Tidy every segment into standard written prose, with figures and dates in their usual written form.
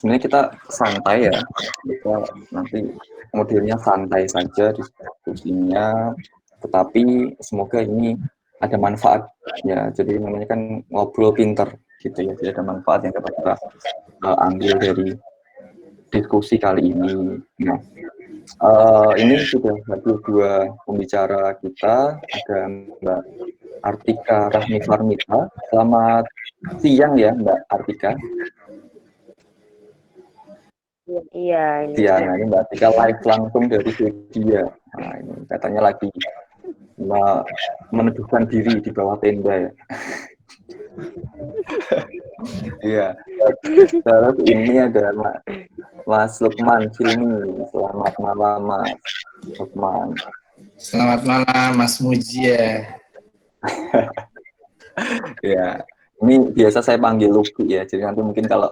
sebenarnya kita santai ya, kita nanti modelnya santai saja diskusinya, tetapi semoga ini ada manfaat ya. Jadi namanya kan ngobrol pinter gitu ya, jadi ada manfaat yang dapat kita ambil dari diskusi kali ini. Nah, ini sudah hadir dua pembicara kita, ada Mbak Artika Rahmi Farmita. Selamat siang ya Mbak Artika. Iya, Siang, ini Mbak Artika live langsung dari Swedia. Nah, ini katanya lagi meneduhkan diri di bawah tenda ya. Iya. Terus ini ada Mas Lukman Filmi. Selamat malam Mas Lukman. Selamat malam Mas Muji ya. Ya, ini biasa saya panggil Luki ya. Jadi nanti mungkin kalau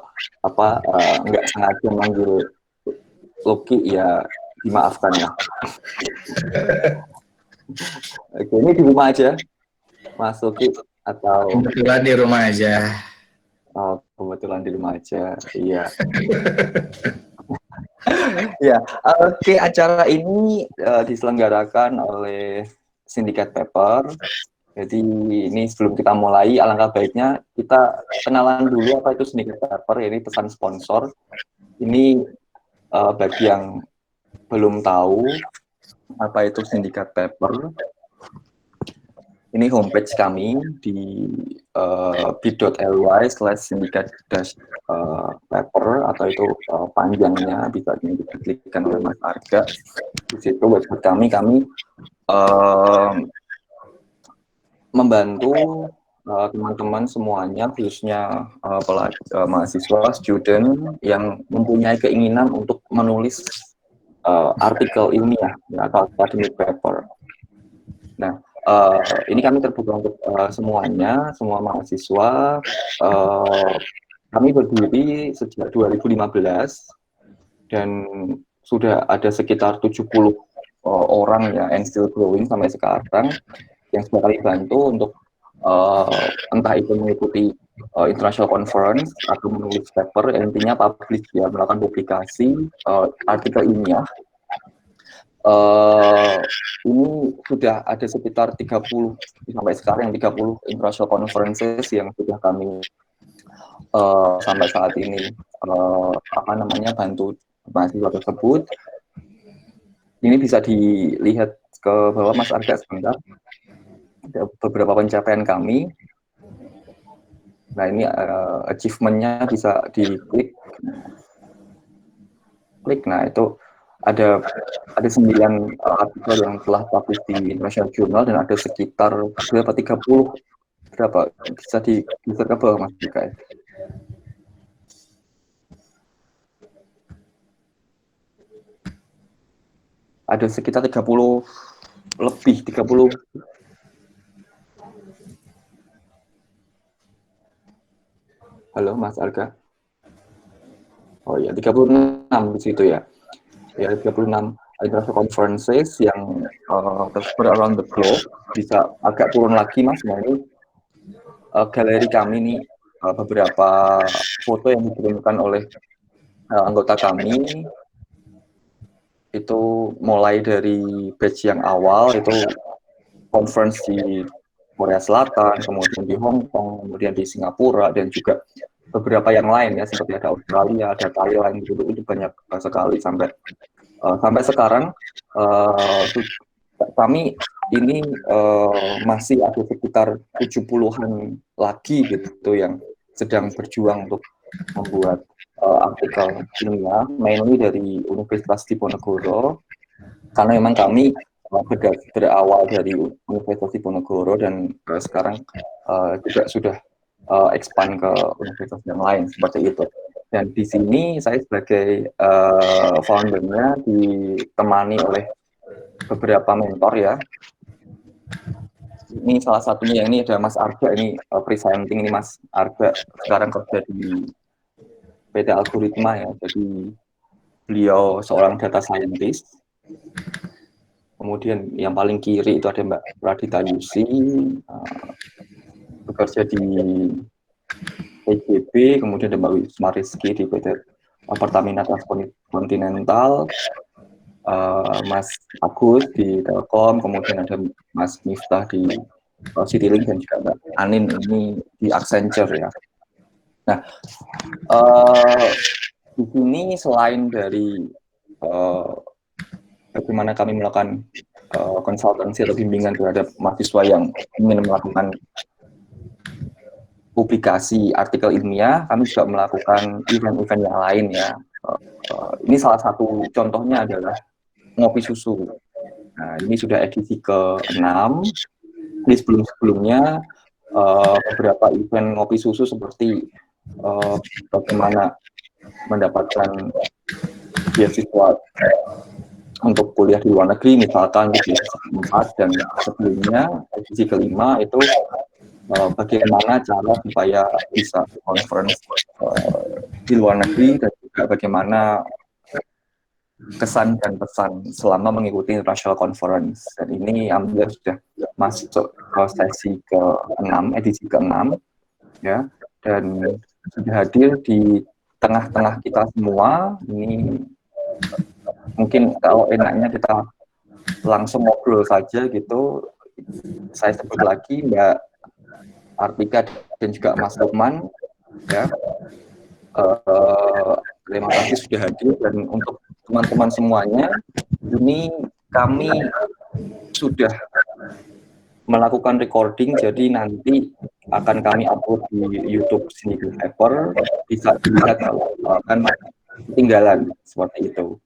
nggak sengaja manggil Luki ya dimaafkan ya. Oke, ini di rumah aja, Mas Luki atau? Kebetulan di rumah aja. Oh, kebetulan di rumah aja. Iya. Ya, oke. Acara ini diselenggarakan oleh Sindikat Paper. Jadi ini sebelum kita mulai, alangkah baiknya kita kenalan dulu apa itu Sindikat Paper. Ini pesan sponsor. Ini bagi yang belum tahu apa itu Sindikat Paper. Ini homepage kami di bit.ly/sindikat-paper atau itu panjangnya bisa diklikkan oleh Mas Arga. Di situ website kami membantu teman-teman semuanya, khususnya mahasiswa, student yang mempunyai keinginan untuk menulis artikel ilmiah atau academic paper. Nah, ini kami terbuka untuk semuanya, semua mahasiswa. Kami berdiri sejak 2015 dan sudah ada sekitar 70 orang ya, and still growing sampai sekarang, yang sudah kami bantu untuk entah itu mengikuti international conference atau menulis paper, intinya publish ya, melakukan publikasi artikel ilmiah. Ini sudah ada sekitar 30 sampai sekarang 30 international conferences yang sudah kami sampai saat ini bantu mahasiswa tersebut. Ini bisa dilihat ke bawah Mas Arga sebentar. Ada beberapa pencapaian kami. Nah, ini achievement-nya bisa diklik. Nah, itu ada 9 artikel yang telah publish di International Journal dan ada sekitar 30 bisa digeser ke bawah Mas Dika. Ada sekitar 30 lebih. Halo Mas Arga. Oh ya, 36 di situ ya. Ya, 36 international conferences yang tersebar around the globe. Bisa agak turun lagi Mas. Nah, ini galeri kami nih, beberapa foto yang dikirimkan oleh anggota kami. Itu mulai dari batch yang awal itu conference di Korea Selatan, kemudian di Hong Kong, kemudian di Singapura, dan juga beberapa yang lain ya, seperti ada Australia, ada Thailand, gitu. Itu banyak sekali sampai sekarang. Kami ini masih ada sekitar 70-an lagi gitu yang sedang berjuang untuk membuat artikel ilmiah, mainly dari Universitas Diponegoro, karena memang kami berawal dari Universitas Diponegoro dan sekarang juga sudah expand ke universitas yang lain seperti itu. Dan di sini saya sebagai foundernya ditemani oleh beberapa mentor ya. Ini salah satunya, yang ini ada Mas Arga, ini presenting. Ini Mas Arga sekarang kerja di PT Algoritma ya, jadi beliau seorang data scientist. Kemudian yang paling kiri itu ada Mbak Radita Yusi, bekerja di PJB. Kemudian ada Mbak Wisma Rizky di PT Pertamina Transkontinental, Mas Agus di Telkom, kemudian ada Mas Miftah di Citylink, dan juga Mbak Anin ini di Accenture ya. Nah, di sini selain dari bagaimana kami melakukan konsultansi atau bimbingan terhadap mahasiswa yang ingin melakukan publikasi artikel ilmiah, kami juga melakukan event-event yang lain ya. Ini salah satu contohnya adalah ngopi susu. Nah, ini sudah edisi ke-6. Di sebelum-sebelumnya beberapa event ngopi susu seperti bagaimana mendapatkan beasiswa untuk kuliah di luar negeri, misalkan di edisi ke-4, dan sebelumnya edisi ke-5 itu bagaimana cara supaya bisa conference di luar negeri, dan juga bagaimana kesan dan pesan selama mengikuti international conference. Dan ini alhamdulillah sudah masuk ke sesi ke-6, edisi ke-6 ya, dan sudah hadir di tengah-tengah kita semua. Ini mungkin kalau enaknya kita langsung ngobrol saja gitu. Saya sebut lagi Mbak Artika dan juga Mas Lukman ya. Terima kasih sudah hadir, dan untuk teman-teman semuanya, ini kami sudah melakukan recording, jadi nanti akan kami upload di YouTube Sneaker Paper, bisa dilihat kalau kan ketinggalan seperti itu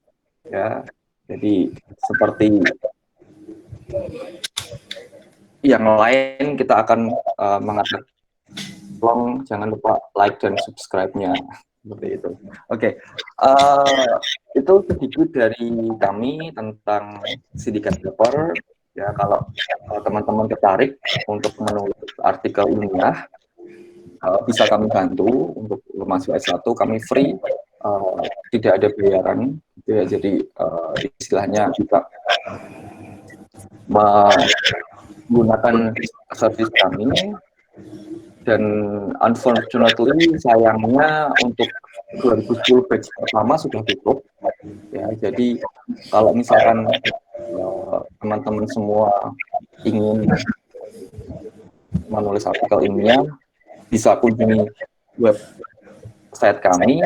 ya. Jadi seperti yang lain kita akan mengatakan tolong jangan lupa like dan subscribe-nya seperti itu. Oke. Itu sedikit dari kami tentang Sindikat Paper ya. Kalau teman-teman tertarik untuk menulis artikel ilmiah, bisa kami bantu. Untuk mahasiswa S1 kami free, tidak ada bayaran gitu ya. Jadi istilahnya juga menggunakan service kami. Dan unfortunately, sayangnya untuk 2010 batch pertama sudah tutup ya. Jadi kalau misalkan teman-teman semua ingin menulis artikel ilmiah, bisa kunjungi website kami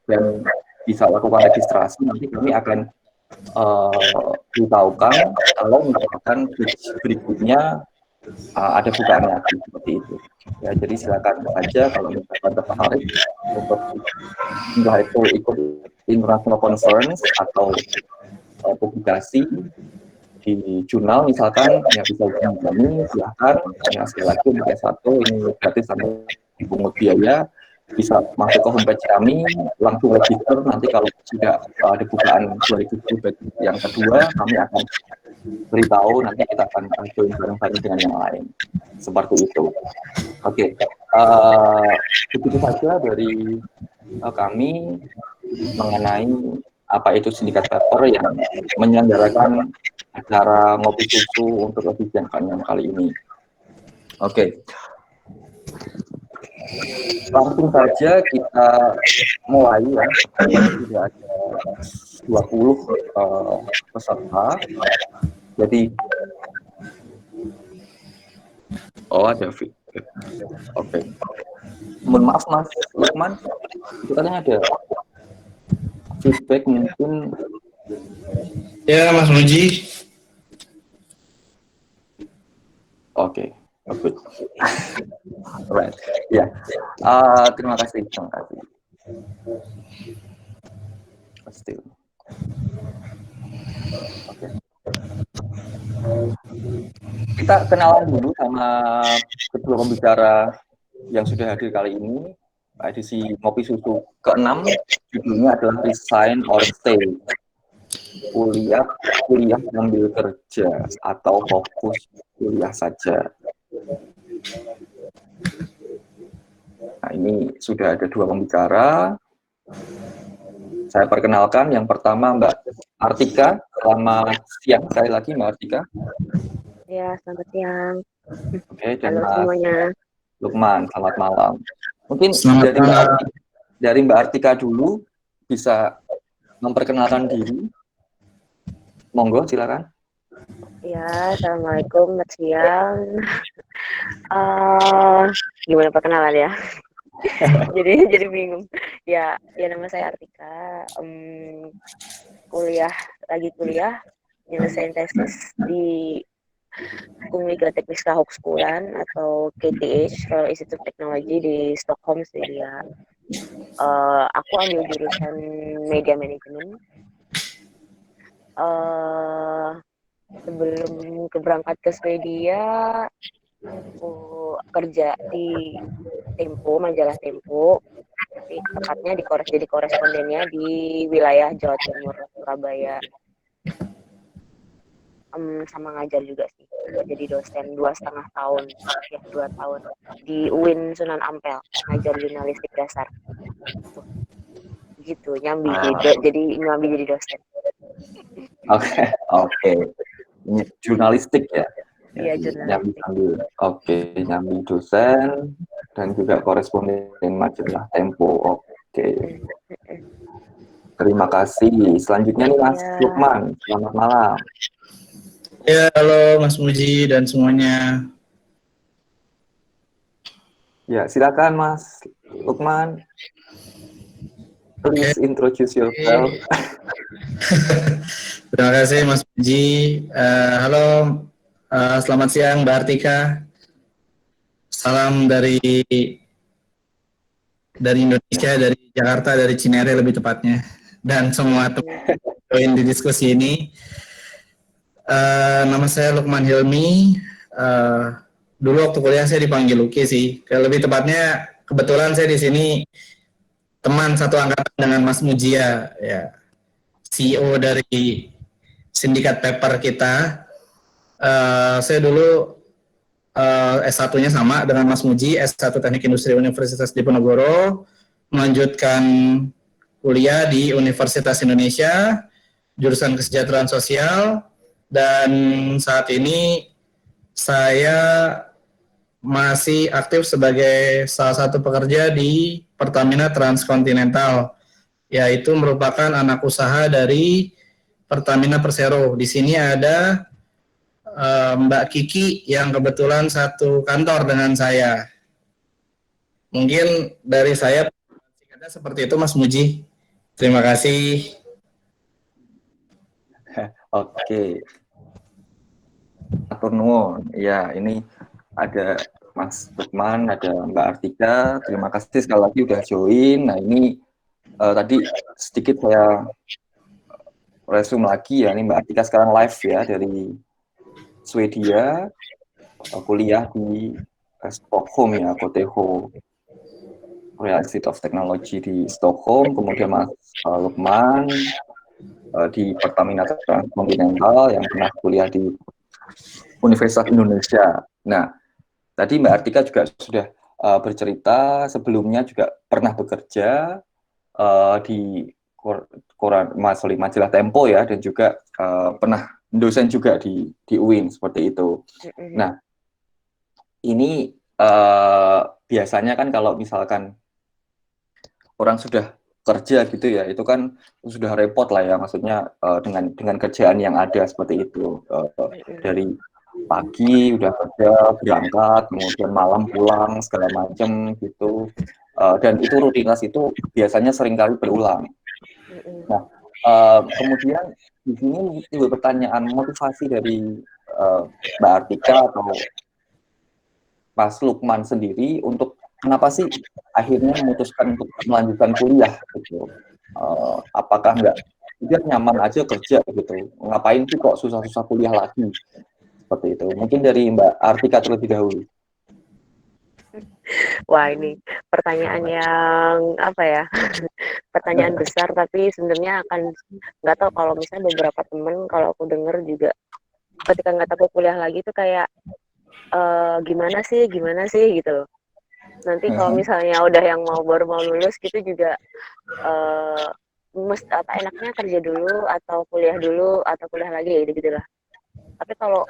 dan bisa lakukan registrasi. Nanti kami akan beritahukan kalau misalkan batch berikutnya ada bukaan lagi seperti itu ya. Jadi silakan saja kalau misalkan tertarik untuk entah itu ikut international conference atau publikasi di jurnal misalkan ya, bisa hubungi kami, silahkan ya. Sekali lagi untuk S1 ini gratis sampai dipungut biaya, bisa masuk ke homepage kami, langsung register. Nanti kalau sudah ada bukaan 2020 yang kedua, kami akan beritahu, nanti kita akan join bareng-bareng dengan yang lain seperti itu. Oke. Begitu saja dari kami mengenai apa itu Sindikat Paper yang menyelenggarakan acara ngopi susu untuk edisi yang kali ini. Oke. Langsung saja kita mulai ya. Sudah ada 20 peserta. Jadi ada feedback. Oke. Mohon maaf Mas Lukman, itu katanya ada feedback mungkin. Ya, Mas Muji. Oke. Good. Right. Ya. Terima kasih. Pasti. Oke. Kita kenalan dulu sama kedua pembicara yang sudah hadir kali ini. Edisi Ngopi Susu ke-6, judulnya adalah Resign or Stay. Kuliah sambil kerja atau fokus kuliah saja. Nah, ini sudah ada dua pembicara. Saya perkenalkan, yang pertama Mbak Artika. Selamat siang sekali lagi Mbak Artika. Ya, selamat siang. Oke, dan halo Mas semuanya. Lukman, selamat malam. Mungkin Selamat dari Mbak Artika dulu, bisa memperkenalkan diri. Monggo, silakan. Ya, Assalamualaikum, selamat siang. Gimana perkenalan ya? jadi bingung. Ya nama saya Artika. Lagi kuliah, nyelesain tesis di Kungliga Tekniska Högskolan atau KTH, Royal Institute of Technology di Stockholm, Swedia. Aku ambil jurusan Media Management. Sebelum berangkat ke Swedia, aku kerja di Tempo, majalah Tempo. Tepatnya jadi korespondennya di wilayah Jawa Timur, Surabaya. Sama ngajar juga sih, jadi dosen 2,5 tahun, 2 tahun di UIN Sunan Ampel, ngajar jurnalistik dasar. Gitu, nyambi jadi dosen. Oke. Ini jurnalistik ya. Iya, jurnalistik. Nyambi dosen dan juga koresponden majalah Tempo. Oke. Terima kasih. Selanjutnya nih Mas Lukman, selamat malam. Ya, halo Mas Muji dan semuanya. Ya, silakan Mas Lukman. Please introduce yourself. Terima kasih Mas Muji. Halo, selamat siang Mbak Artika. Salam dari Indonesia, dari Jakarta, dari Cinere lebih tepatnya. Dan semua teman join di diskusi ini. Nama saya Lukman Hilmi. Dulu waktu kuliah saya dipanggil Luki sih. Lebih tepatnya kebetulan saya di sini teman satu angkatan dengan Mas Mujia, ya, CEO dari sindikat paper kita. Saya dulu S1-nya sama dengan Mas Muji, S1 Teknik Industri Universitas Diponegoro, melanjutkan kuliah di Universitas Indonesia, jurusan Kesejahteraan Sosial, dan saat ini saya masih aktif sebagai salah satu pekerja di Pertamina Transkontinental, yaitu merupakan anak usaha dari Pertamina Persero. Di sini ada Mbak Kiki yang kebetulan satu kantor dengan saya. Mungkin dari saya singkatnya seperti itu Mas Muji. Terima kasih. Oke. Atur nuwun. Ya, ini ada Mas Lukman, ada Mbak Artika. Terima kasih sekali lagi udah join. Nah, ini tadi sedikit saya resume lagi ya. Ini Mbak Artika sekarang live ya dari Swedia, kuliah di Stockholm ya, KTH, Royal Institute of Technology di Stockholm. Kemudian Mas Lukman di Pertamina Transkontinental yang pernah kuliah di Universitas Indonesia. Nah, tadi Mbak Artika juga sudah bercerita sebelumnya juga pernah bekerja di majalah Tempo ya, dan juga pernah dosen juga di UIN seperti itu. Nah, ini biasanya kan kalau misalkan orang sudah kerja gitu ya, itu kan sudah repot lah ya, maksudnya dengan kerjaan yang ada seperti itu, dari pagi udah kerja berangkat, kemudian malam pulang segala macam gitu, dan itu rutinitas itu biasanya seringkali berulang. Nah, kemudian di sini timbul pertanyaan motivasi dari Mbak Artika atau Mas Lukman sendiri untuk kenapa sih akhirnya memutuskan untuk melanjutkan kuliah gitu. Apakah dia nyaman aja kerja gitu, ngapain sih kok susah-susah kuliah lagi, seperti itu. Mungkin dari Mbak Artika terlebih dahulu. Wah, ini pertanyaan yang apa ya? Pertanyaan besar, tapi sebenarnya nggak tahu, kalau misalnya beberapa temen kalau aku denger juga ketika nggak tahu kuliah lagi tuh kayak gimana sih gitu loh. Nanti kalau misalnya udah yang baru mau lulus gitu juga enaknya kerja dulu atau kuliah dulu atau kuliah lagi gitu lah. Tapi kalau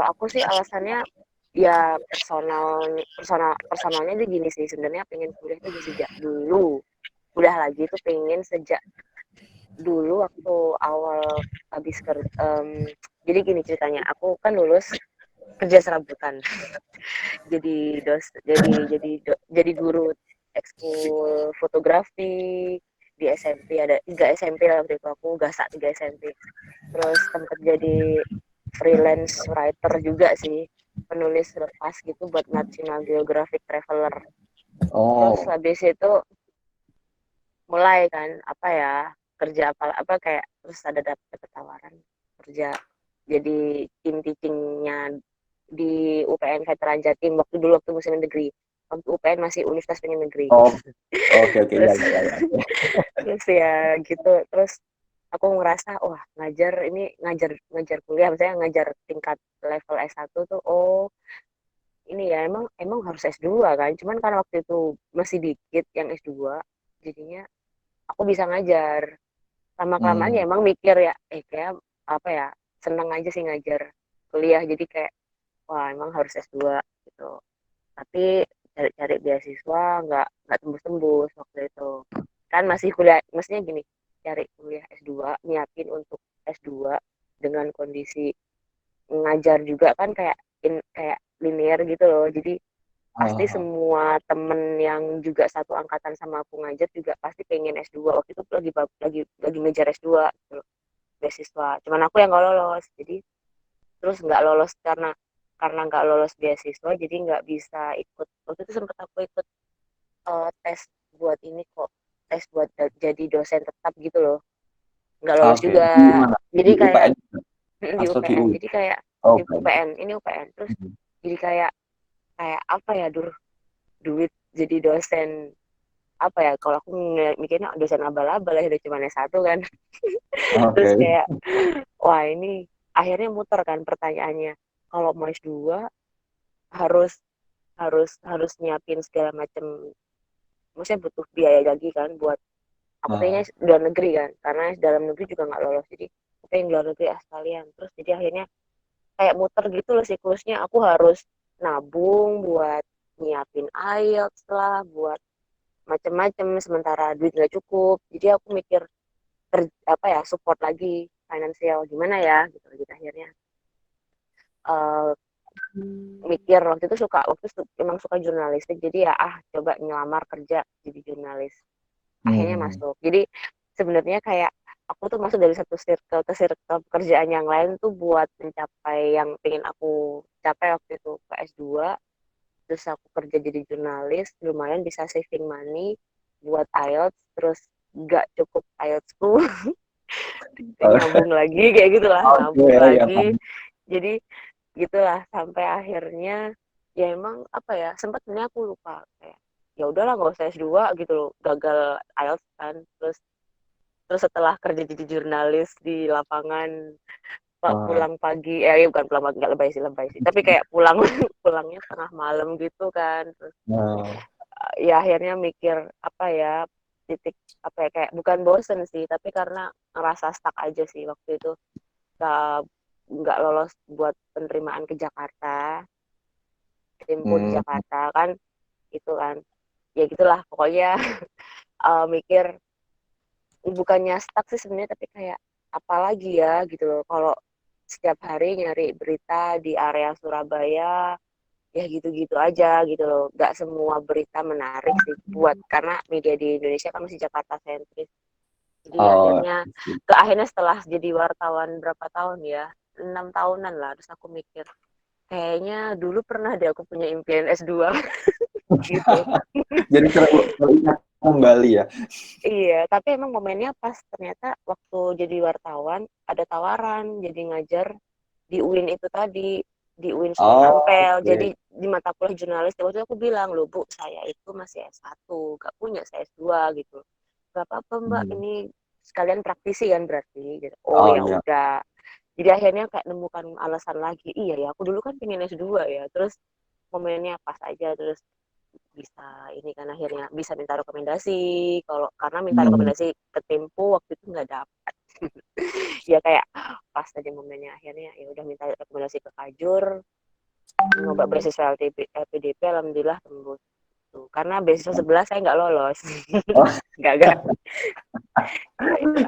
aku sih alasannya ya personalnya tuh gini sih, sebenarnya pengen kuliah tuh sejak dulu. udah lagi tuh pengen sejak dulu waktu awal habis kerja. Jadi gini ceritanya, aku kan lulus kerja serabutan. Jadi guru ekskul fotografi di SMP. Ada 3 SMP lah waktu itu, aku gasak 3 SMP. Terus tempat jadi freelance writer juga sih, penulis lepas gitu buat National Geographic Traveler. Terus Oh, habis itu mulai kan apa ya, kerja apa kayak, terus ada dapet tawaran kerja jadi tim teachingnya di UPN Veteran Jatim waktu musim negeri. Waktu UPN masih Universitas Pendidikan Negeri. oh, oke oke ya Terus ya ya. terus ya gitu, terus aku ngerasa wah ngajar ngajar kuliah, misalnya ngajar tingkat level S1 tuh, oh ini ya emang harus S2 kan, cuman karena waktu itu masih dikit yang S2, jadinya aku bisa ngajar. Lama-kelamaan ya Hmm, emang mikir ya, kayak apa ya, seneng aja sih ngajar kuliah, jadi kayak wah emang harus S2 gitu. Tapi cari-cari beasiswa nggak tembus-tembus waktu itu. Kan masih kuliah, maksudnya gini, cari kuliah S2, nyiapin untuk S2 dengan kondisi ngajar juga kan kayak kayak linear gitu loh. Jadi pasti ah, semua temen yang juga satu angkatan sama aku ngajar juga pasti pengen S2. Waktu itu lagi ngejar S2 gitu, beasiswa. Cuman aku yang nggak lolos. Jadi terus nggak lolos karena nggak lolos beasiswa, jadi nggak bisa ikut. Waktu itu sempet aku ikut tes buat ini kok, tes buat jadi dosen tetap gitu loh, nggak lolos oke. Di juga. mana? Jadi Di kayak UPN di atau di UPN, UI? jadi kayak Oh, di UPN. UPN, ini UPN. Terus jadi kayak kayak apa ya, duit jadi dosen apa ya, kalau aku mikirnya dosen abal-abal ya, udah cuma S1 kan. Terus Oke. kayak wah ini akhirnya muter kan pertanyaannya, kalau mau S2 harus harus nyiapin segala macam, maksudnya butuh biaya lagi kan buat, aku pengennya Ah, luar negeri kan, karena dalam negeri juga nggak lolos, jadi aku pengen luar negeri sekalian. Terus jadi akhirnya kayak muter gitu loh siklusnya, aku harus nabung buat nyiapin IELTS lah, buat macem-macem, sementara duit nggak cukup. Jadi aku mikir apa ya, support lagi finansial gimana ya gitu. Jadi akhirnya uh, mikir, waktu itu emang suka jurnalistik, jadi ya coba ngelamar kerja jadi jurnalis, akhirnya hmm. masuk. Jadi sebenarnya kayak aku tuh masuk dari satu circle ke circle pekerjaan yang lain tuh buat mencapai yang pengen aku capai waktu itu, ke S2. Terus aku kerja jadi jurnalis, lumayan bisa saving money buat IELTS, terus gak cukup IELTSku. Nyambung lagi kayak gitulah, Oke nabung ya. lagi. Jadi gitulah sampai akhirnya ya emang apa ya, sempat sebenarnya aku lupa kayak ya udahlah nggak usah S2 gitu loh, gagal IELTS kan. Terus terus setelah kerja jadi jurnalis di lapangan, Pak, Ah, pulang pagi, ya bukan pulang pagi, nggak lebay sih, tapi kayak pulang pulangnya tengah malam gitu kan. Terus ah, ya akhirnya mikir apa ya, titik apa ya, kayak bukan bosen sih, tapi karena ngerasa stuck aja sih waktu itu, nggak nggak lolos buat penerimaan ke Jakarta, tempo di hmm, Jakarta kan, itu kan ya gitulah pokoknya. Mikir bukannya stuck sih sebenarnya, tapi kayak apalagi ya gitu loh, kalau setiap hari nyari berita di area Surabaya ya gitu-gitu aja gitu loh, nggak semua berita menarik sih buat, karena media di Indonesia kan masih Jakarta sentris. Jadi oh, akhirnya setelah jadi wartawan berapa tahun ya, 6 tahunan lah, terus aku mikir kayaknya dulu pernah deh aku punya impian S2 gitu. jadi teringat kembali ya. Iya, tapi emang momennya pas ternyata waktu jadi wartawan ada tawaran jadi ngajar di UIN itu tadi, di UIN Sultan Oh, Ampel. Jadi oke. di mata kuliah jurnalis, waktu itu aku bilang, loh Bu, saya itu masih S1, gak punya, saya S2 gitu. Gak apa-apa Mbak, Hmm. ini sekalian praktisi kan berarti gitu. Oh Oh ya iya. udah. Jadi akhirnya kayak nemukan alasan lagi, iya ya aku dulu kan pengen S2 ya. Terus momennya pas aja, terus bisa ini kan akhirnya bisa minta rekomendasi. Kalau karena minta Hmm. rekomendasi ke Tempo waktu itu nggak dapat. Ya kayak pas aja momennya, akhirnya ya udah minta rekomendasi ke Kajur, nyoba beasiswa LPDP, alhamdulillah tembus. gitu. Karena beasiswa 11 saya nggak lolos. Oh, Nggak.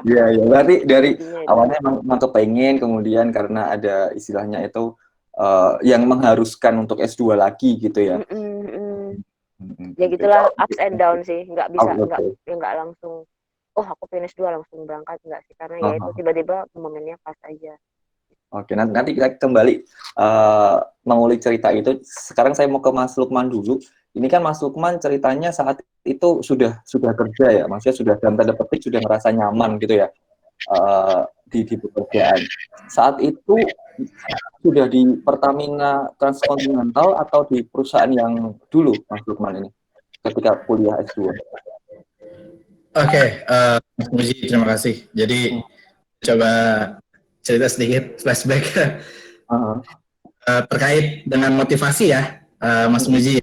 iya, iya. Berarti dari Intinya itu. awalnya emang kepengen, kemudian karena ada istilahnya itu yang mengharuskan untuk S2 lagi gitu ya. Ya Oke. gitulah, ups and down sih, nggak bisa, Oke. nggak langsung, oh aku finish 2 langsung berangkat, nggak sih, karena ya itu Aha. tiba-tiba momennya pas aja. Oke, nanti kita kembali mengulik cerita itu. Sekarang saya mau ke Mas Lukman dulu. Ini kan Mas Lukman ceritanya saat itu sudah kerja ya, maksudnya sudah dalam tanda petik sudah ngerasa nyaman gitu ya di pekerjaan. Saat itu sudah di Pertamina Transkontinental atau di perusahaan yang dulu Mas Lukman ini ketika kuliah S2? Oke, Mas Muji, terima kasih. Jadi coba cerita sedikit flashback terkait dengan motivasi ya, Mas Muji.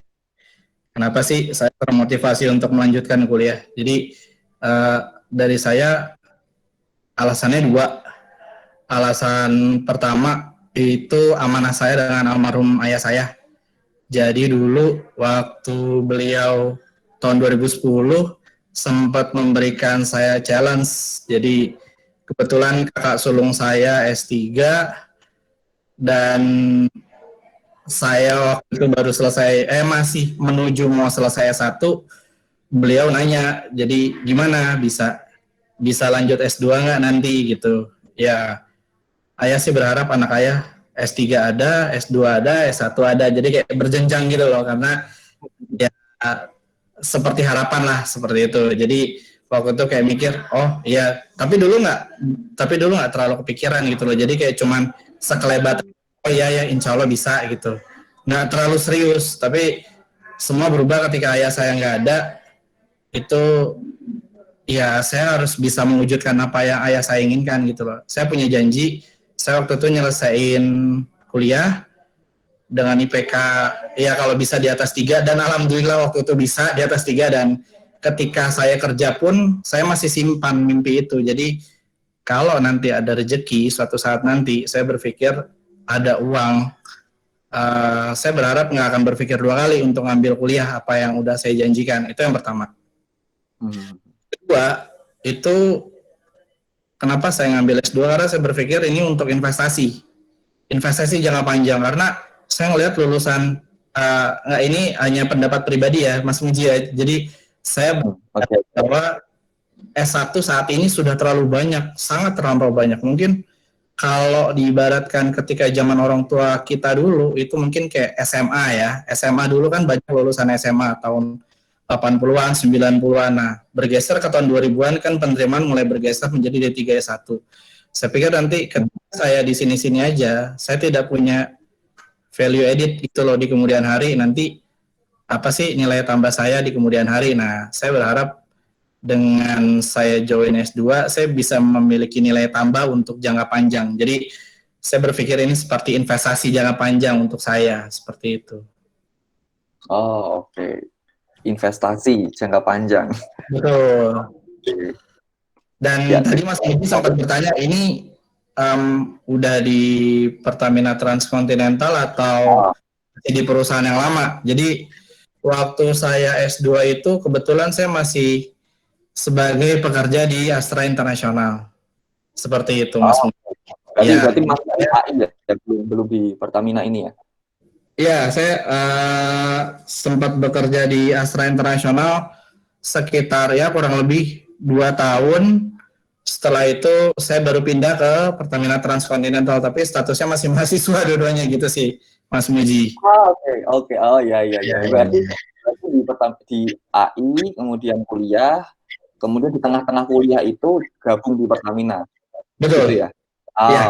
Kenapa sih saya termotivasi untuk melanjutkan kuliah? Jadi dari saya alasannya dua. Alasan pertama itu amanah saya dengan almarhum ayah saya. Jadi dulu waktu beliau tahun 2010 sempat memberikan saya challenge. Jadi kebetulan kakak sulung saya S3 dan saya waktu itu baru selesai, masih menuju mau selesai S1, beliau nanya, jadi gimana bisa lanjut S2 nggak nanti gitu. Ya, ayah sih berharap anak ayah S3 ada, S2 ada, S1 ada, jadi kayak berjenjang gitu loh, karena ya seperti harapan lah seperti itu. Jadi waktu itu kayak mikir, oh iya, tapi dulu nggak terlalu kepikiran gitu loh. Jadi kayak cuman sekelebat, oh iya ya, insya Allah bisa gitu. Nggak terlalu serius, tapi semua berubah ketika ayah saya nggak ada. Itu ya saya harus bisa mewujudkan apa yang ayah saya inginkan gitu loh. Saya punya janji, saya waktu itu nyelesain kuliah dengan IPK ya kalau bisa di atas 3 dan alhamdulillah waktu itu bisa di atas 3 dan ketika saya kerja pun saya masih simpan mimpi itu. Jadi kalau nanti ada rezeki suatu saat nanti saya berpikir ada uang, saya berharap nggak akan berpikir dua kali untuk ngambil kuliah apa yang udah saya janjikan. Itu yang pertama. Kedua, itu kenapa saya ngambil S2 karena saya berpikir ini untuk investasi jangka panjang karena saya ngelihat lulusan ini hanya pendapat pribadi ya Mas Muji ya. Jadi saya bahwa S1 saat ini sudah terlalu banyak, sangat terlampau banyak. Mungkin kalau diibaratkan ketika zaman orang tua kita dulu itu mungkin kayak SMA ya. SMA dulu kan banyak lulusan SMA tahun 80-an, 90-an. Nah, bergeser ke tahun 2000-an kan penerimaan mulai bergeser menjadi D3 S1. Saya pikir nanti ketika saya di sini-sini aja, saya tidak punya value edit itu loh di kemudian hari, nanti apa sih nilai tambah saya di kemudian hari. Nah, saya berharap dengan saya join S2, saya bisa memiliki nilai tambah untuk jangka panjang. Jadi, saya berpikir ini seperti investasi jangka panjang untuk saya, seperti itu. Oh, oke. Investasi jangka panjang. Betul. Dan Ya. tadi Mas Muji sempat bertanya, ini udah di Pertamina Transkontinental atau di perusahaan yang lama. Jadi waktu saya S2 itu kebetulan saya masih sebagai pekerja di Astra Internasional. Seperti itu Mas Muji. Berarti masih di AI ya, belum di Pertamina ini ya? Iya, saya sempat bekerja di Astra Internasional sekitar ya kurang lebih 2 tahun. Setelah itu saya baru pindah ke Pertamina Transkontinental, tapi statusnya masih mahasiswa dua-duanya gitu sih, Mas Muji. Oke. Oh ya. Berarti di AI, kemudian kuliah, kemudian di tengah-tengah kuliah itu gabung di Pertamina. Betul. Gitu ya? Ya.